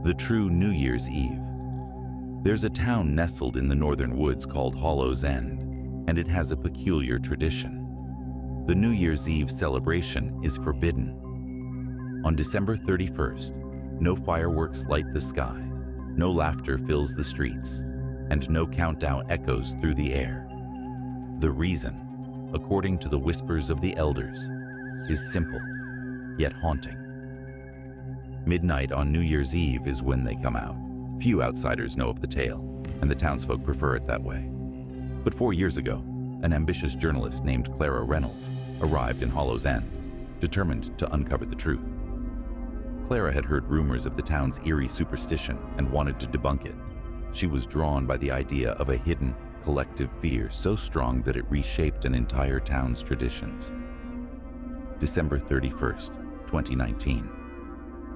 The true New Year's Eve. There's a town nestled in the northern woods called Hollow's End, and it has a peculiar tradition. The New Year's Eve celebration is forbidden. On December 31st, no fireworks light the sky, no laughter fills the streets, and no countdown echoes through the air. The reason, according to the whispers of the elders, is simple, yet haunting. Midnight on New Year's Eve is when they come out. Few outsiders know of the tale, and the townsfolk prefer it that way. But 4 years ago, an ambitious journalist named Clara Reynolds arrived in Hollow's End, determined to uncover the truth. Clara had heard rumors of the town's eerie superstition and wanted to debunk it. She was drawn by the idea of a hidden, collective fear so strong that it reshaped an entire town's traditions. December 31st, 2019.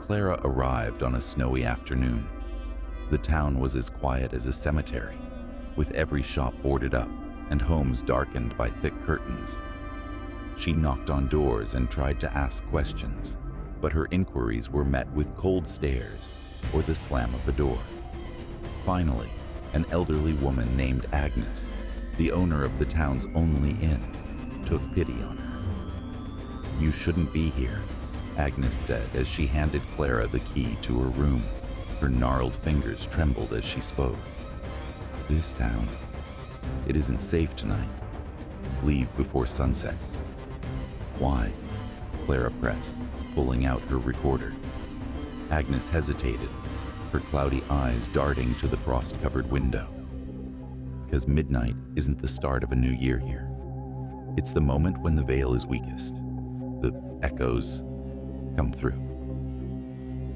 Clara arrived on a snowy afternoon. The town was as quiet as a cemetery, with every shop boarded up and homes darkened by thick curtains. She knocked on doors and tried to ask questions, but her inquiries were met with cold stares or the slam of a door. Finally, an elderly woman named Agnes, the owner of the town's only inn, took pity on her. "You shouldn't be here," Agnes said as she handed Clara the key to her room. Her gnarled fingers trembled as she spoke. "This town, it isn't safe tonight. Leave before sunset." "Why?" Clara pressed, pulling out her recorder. Agnes hesitated, her cloudy eyes darting to the frost-covered window. "Because midnight isn't the start of a new year here. It's the moment when the veil is weakest. The echoes come through."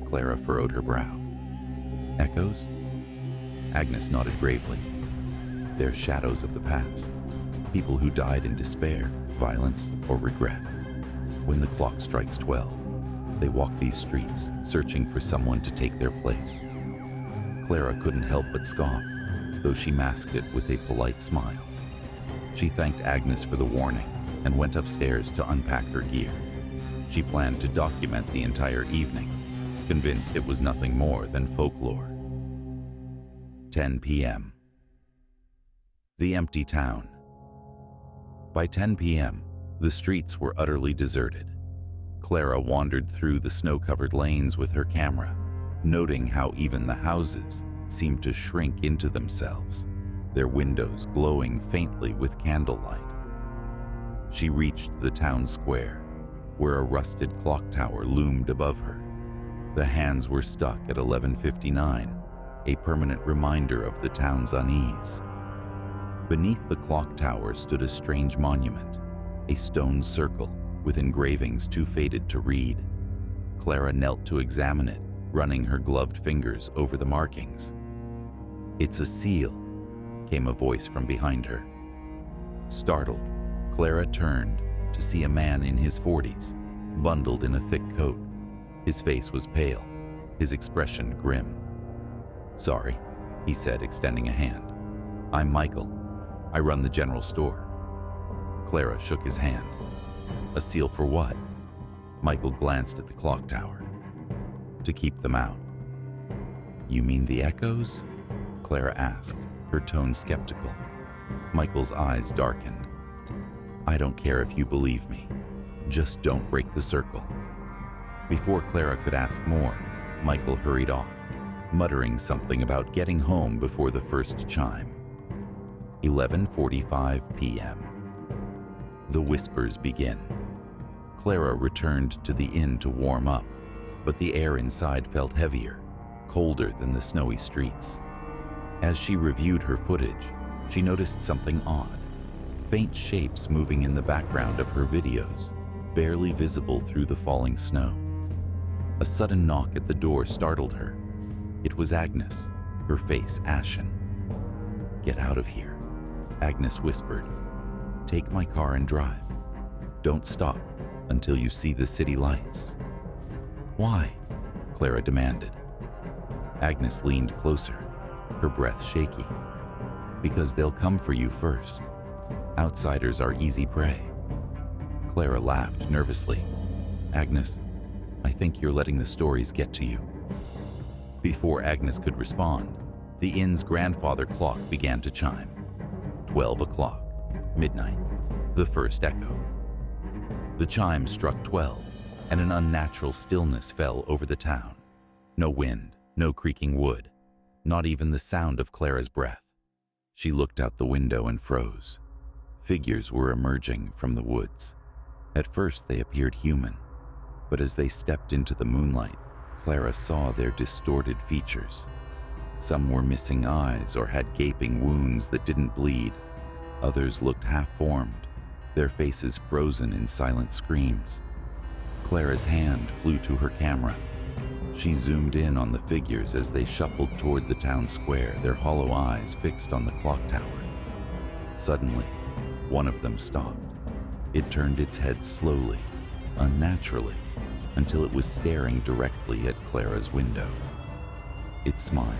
Clara furrowed her brow. "Echoes?" Agnes nodded gravely. "They're shadows of the past, people who died in despair, violence, or regret. When the clock strikes 12, they walk these streets, searching for someone to take their place." Clara couldn't help but scoff, though she masked it with a polite smile. She thanked Agnes for the warning and went upstairs to unpack her gear. She planned to document the entire evening, convinced it was nothing more than folklore. 10 p.m. The empty town. By 10 p.m., the streets were utterly deserted. Clara wandered through the snow-covered lanes with her camera, noting how even the houses seemed to shrink into themselves, their windows glowing faintly with candlelight. She reached the town square, where a rusted clock tower loomed above her. The hands were stuck at 11:59, a permanent reminder of the town's unease. Beneath the clock tower stood a strange monument, a stone circle with engravings too faded to read. Clara knelt to examine it, running her gloved fingers over the markings. "It's a seal," came a voice from behind her. Startled, Clara turned to see a man in his 40s, bundled in a thick coat. His face was pale, his expression grim. "Sorry," he said, extending a hand. "I'm Michael. I run the general store." Clara shook his hand. "A seal for what?" Michael glanced at the clock tower. "To keep them out." "You mean the echoes?" Clara asked, her tone skeptical. Michael's eyes darkened. "I don't care if you believe me. Just don't break the circle." Before Clara could ask more, Michael hurried off, muttering something about getting home before the first chime. 11:45 p.m. The whispers begin. Clara returned to the inn to warm up, but the air inside felt heavier, colder than the snowy streets. As she reviewed her footage, she noticed something odd. Faint shapes moving in the background of her videos, barely visible through the falling snow. A sudden knock at the door startled her. It was Agnes, her face ashen. "Get out of here," Agnes whispered. "Take my car and drive. Don't stop until you see the city lights." "Why?" Clara demanded. Agnes leaned closer, her breath shaky. "Because they'll come for you first. Outsiders are easy prey." Clara laughed nervously. "Agnes, I think you're letting the stories get to you." Before Agnes could respond, the inn's grandfather clock began to chime. 12 o'clock, midnight, the first echo. The chime struck 12, and an unnatural stillness fell over the town. No wind, no creaking wood, not even the sound of Clara's breath. She looked out the window and froze. Figures were emerging from the woods. At first they appeared human, but as they stepped into the moonlight, Clara saw their distorted features. Some were missing eyes or had gaping wounds that didn't bleed. Others looked half-formed, their faces frozen in silent screams. Clara's hand flew to her camera. She zoomed in on the figures as they shuffled toward the town square, their hollow eyes fixed on the clock tower. Suddenly, one of them stopped. It turned its head slowly, unnaturally, until it was staring directly at Clara's window. It smiled.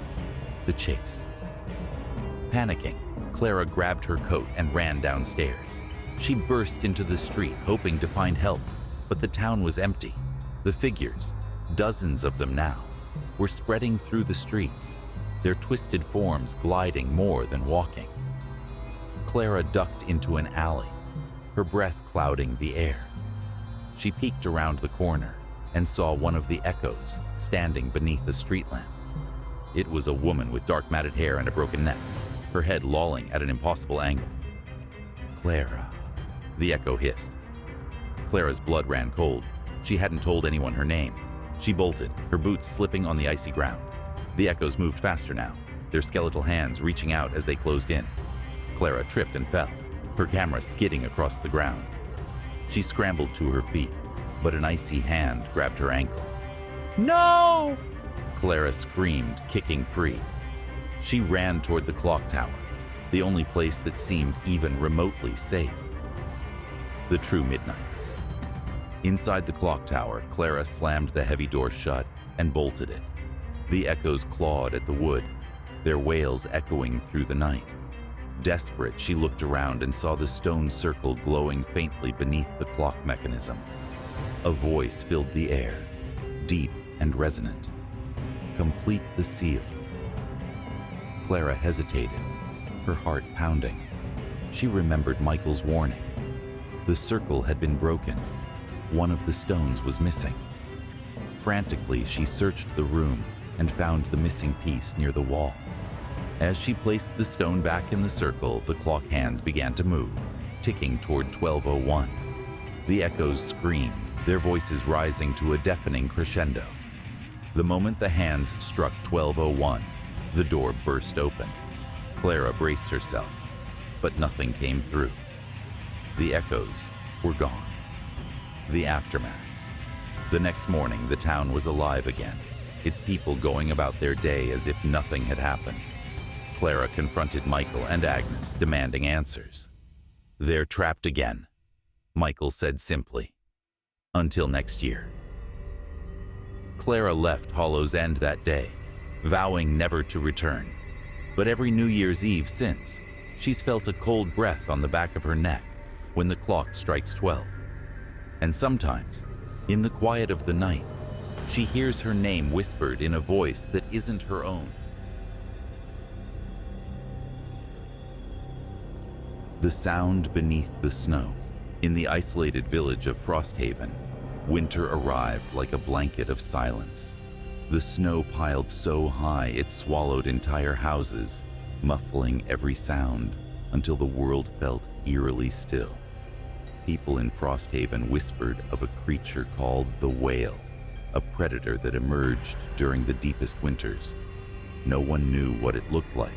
The chase. Panicking, Clara grabbed her coat and ran downstairs. She burst into the street, hoping to find help, but the town was empty. The figures, dozens of them now, were spreading through the streets, their twisted forms gliding more than walking. Clara ducked into an alley, her breath clouding the air. She peeked around the corner and saw one of the echoes standing beneath a street lamp. It was a woman with dark matted hair and a broken neck, her head lolling at an impossible angle. "Clara," the echo hissed. Clara's blood ran cold. She hadn't told anyone her name. She bolted, her boots slipping on the icy ground. The echoes moved faster now, their skeletal hands reaching out as they closed in. Clara tripped and fell, her camera skidding across the ground. She scrambled to her feet, but an icy hand grabbed her ankle. "No!" Clara screamed, kicking free. She ran toward the clock tower, the only place that seemed even remotely safe. The true midnight. Inside the clock tower, Clara slammed the heavy door shut and bolted it. The echoes clawed at the wood, their wails echoing through the night. Desperate, she looked around and saw the stone circle glowing faintly beneath the clock mechanism. A voice filled the air, deep and resonant. "Complete the seal." Clara hesitated, her heart pounding. She remembered Michael's warning. The circle had been broken. One of the stones was missing. Frantically, she searched the room and found the missing piece near the wall. As she placed the stone back in the circle, the clock hands began to move, ticking toward 12:01. The echoes screamed, their voices rising to a deafening crescendo. The moment the hands struck 12:01, the door burst open. Clara braced herself, but nothing came through. The echoes were gone. The aftermath. The next morning, the town was alive again, its people going about their day as if nothing had happened. Clara confronted Michael and Agnes, demanding answers. "They're trapped again," Michael said simply. "Until next year." Clara left Hollow's End that day, vowing never to return. But every New Year's Eve since, she's felt a cold breath on the back of her neck when the clock strikes 12. And sometimes, in the quiet of the night, she hears her name whispered in a voice that isn't her own. The sound beneath the snow. In the isolated village of Frosthaven, winter arrived like a blanket of silence. The snow piled so high it swallowed entire houses, muffling every sound until the world felt eerily still. People in Frosthaven whispered of a creature called the Whale, a predator that emerged during the deepest winters. No one knew what it looked like,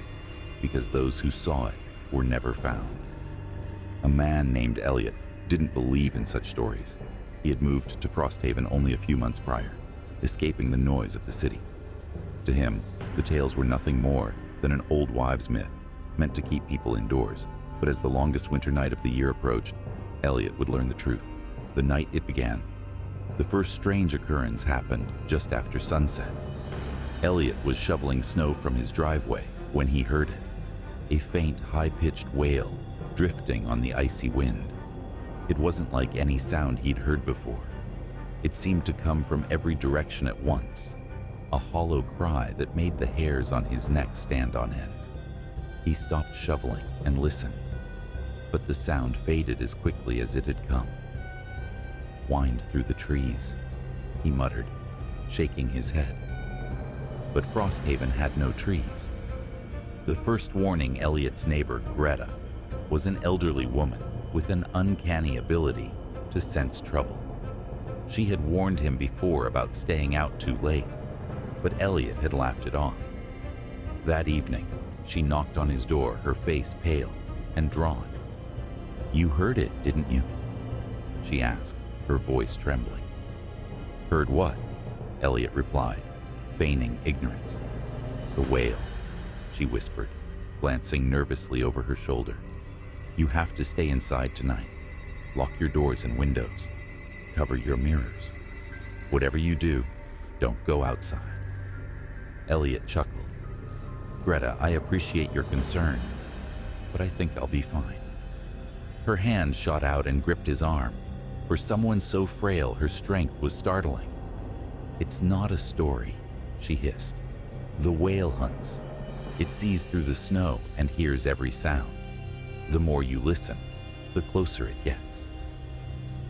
because those who saw it were never found. A man named Elliot didn't believe in such stories. He had moved to Frosthaven only a few months prior, escaping the noise of the city. To him, the tales were nothing more than an old wives' myth, meant to keep people indoors. But as the longest winter night of the year approached, Elliot would learn the truth, the night it began. The first strange occurrence happened just after sunset. Elliot was shoveling snow from his driveway when he heard it, a faint, high-pitched wail drifting on the icy wind. It wasn't like any sound he'd heard before. It seemed to come from every direction at once. a hollow cry that made the hairs on his neck stand on end. He stopped shoveling and listened, but the sound faded as quickly as it had come. "Whined through the trees," he muttered, shaking his head. But Frosthaven had no trees. The first warning Elliot's neighbor, Greta, was an elderly woman with an uncanny ability to sense trouble. She had warned him before about staying out too late, but Elliot had laughed it off. That evening, she knocked on his door, her face pale and drawn. "You heard it, didn't you?" she asked, her voice trembling. "Heard what?" Elliot replied, feigning ignorance. "The whale," she whispered, glancing nervously over her shoulder. "You have to stay inside tonight. Lock your doors and windows. Cover your mirrors. Whatever you do, don't go outside." Elliot chuckled. "Greta, I appreciate your concern, but I think I'll be fine." Her hand shot out and gripped his arm. For someone so frail, her strength was startling. "It's not a story," she hissed. "The whale hunts. It sees through the snow and hears every sound. The more you listen, the closer it gets."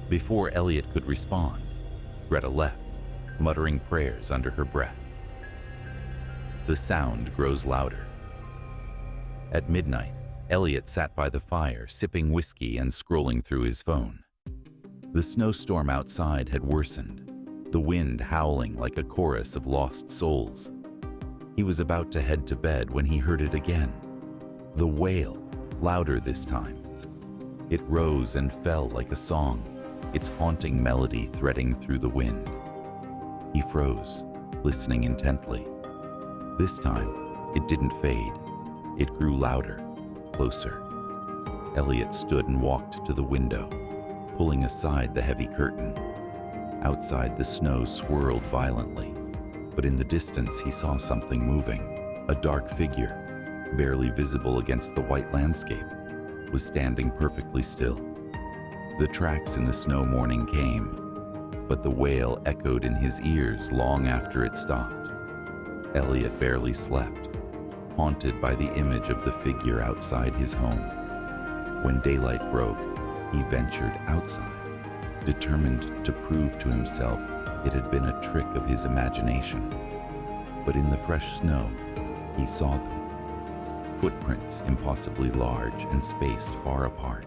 Before Elliot could respond, Greta left, muttering prayers under her breath. The sound grows louder. At midnight, Elliot sat by the fire, sipping whiskey and scrolling through his phone. The snowstorm outside had worsened, the wind howling like a chorus of lost souls. He was about to head to bed when he heard it again. The wail, louder this time. It rose and fell like a song, its haunting melody threading through the wind. He froze, listening intently. This time, it didn't fade. It grew louder, closer. Elliot stood and walked to the window, pulling aside the heavy curtain. Outside, the snow swirled violently, but in the distance he saw something moving. A dark figure, barely visible against the white landscape, was standing perfectly still. The tracks in the snow morning came, but the wail echoed in his ears long after it stopped. Elliot barely slept, haunted by the image of the figure outside his home. When daylight broke, he ventured outside, determined to prove to himself it had been a trick of his imagination. But in the fresh snow, he saw them. Footprints impossibly large and spaced far apart.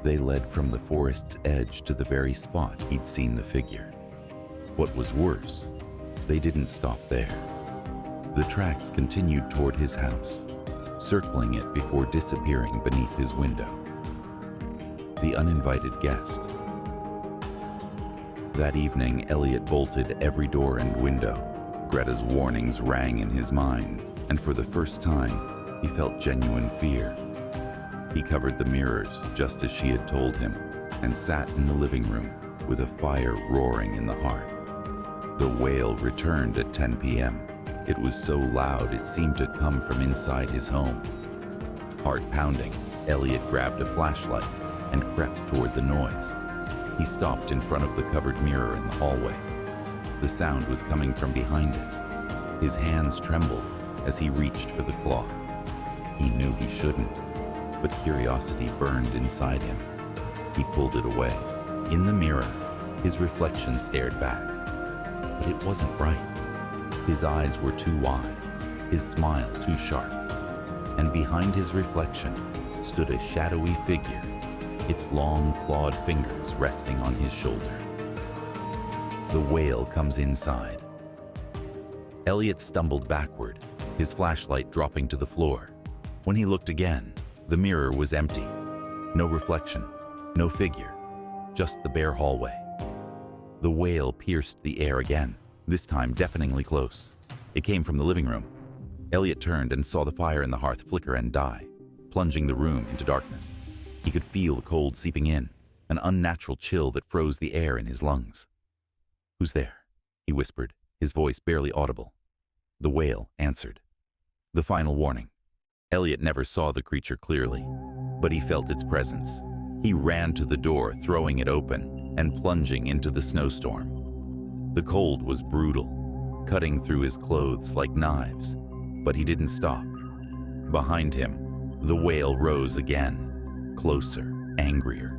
They led from the forest's edge to the very spot he'd seen the figure. What was worse, they didn't stop there. The tracks continued toward his house, circling it before disappearing beneath his window. The uninvited guest. That evening, Elliot bolted every door and window. Greta's warnings rang in his mind, and for the first time, he felt genuine fear. He covered the mirrors just as she had told him, and sat in the living room with a fire roaring in the hearth. The wail returned at 10 p.m. It was so loud it seemed to come from inside his home. Heart pounding, Elliot grabbed a flashlight and crept toward the noise. He stopped in front of the covered mirror in the hallway. The sound was coming from behind it. His hands trembled as he reached for the cloth. He knew he shouldn't, but curiosity burned inside him. He pulled it away. In the mirror, his reflection stared back, but it wasn't right. His eyes were too wide, his smile too sharp, and behind his reflection stood a shadowy figure, its long clawed fingers resting on his shoulder. The wail comes inside. Elliot stumbled backward, his flashlight dropping to the floor. When he looked again, the mirror was empty. No reflection, no figure, just the bare hallway. The wail pierced the air again, this time deafeningly close. It came from the living room. Elliot turned and saw the fire in the hearth flicker and die, plunging the room into darkness. He could feel the cold seeping in, an unnatural chill that froze the air in his lungs. "Who's there?" he whispered, his voice barely audible. The wail answered. The final warning. Elliot never saw the creature clearly, but he felt its presence. He ran to the door, throwing it open and plunging into the snowstorm. The cold was brutal. cutting through his clothes like knives, but he didn't stop. Behind him, the wail rose again, closer, angrier.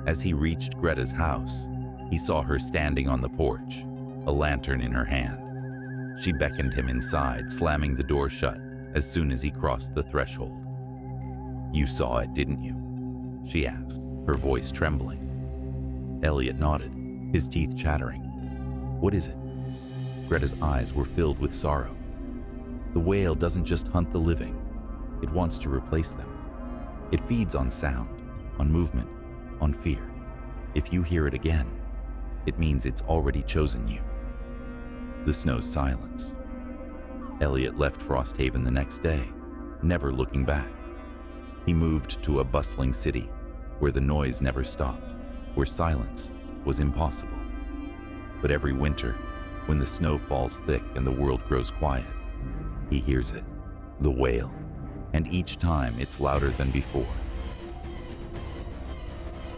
As he reached Greta's house, he saw her standing on the porch, a lantern in her hand. She beckoned him inside, slamming the door shut as soon as he crossed the threshold. "You saw it, didn't you?" she asked, her voice trembling. Elliot nodded, his teeth chattering. "What is it?" Greta's eyes were filled with sorrow. "The whale doesn't just hunt the living. It wants to replace them. It feeds on sound, on movement, on fear. If you hear it again, it means it's already chosen you." The snow's silence. Elliot left Frosthaven the next day, never looking back. He moved to a bustling city where the noise never stopped, where silence was impossible. But every winter, when the snow falls thick and the world grows quiet, he hears it, the wail, and each time it's louder than before.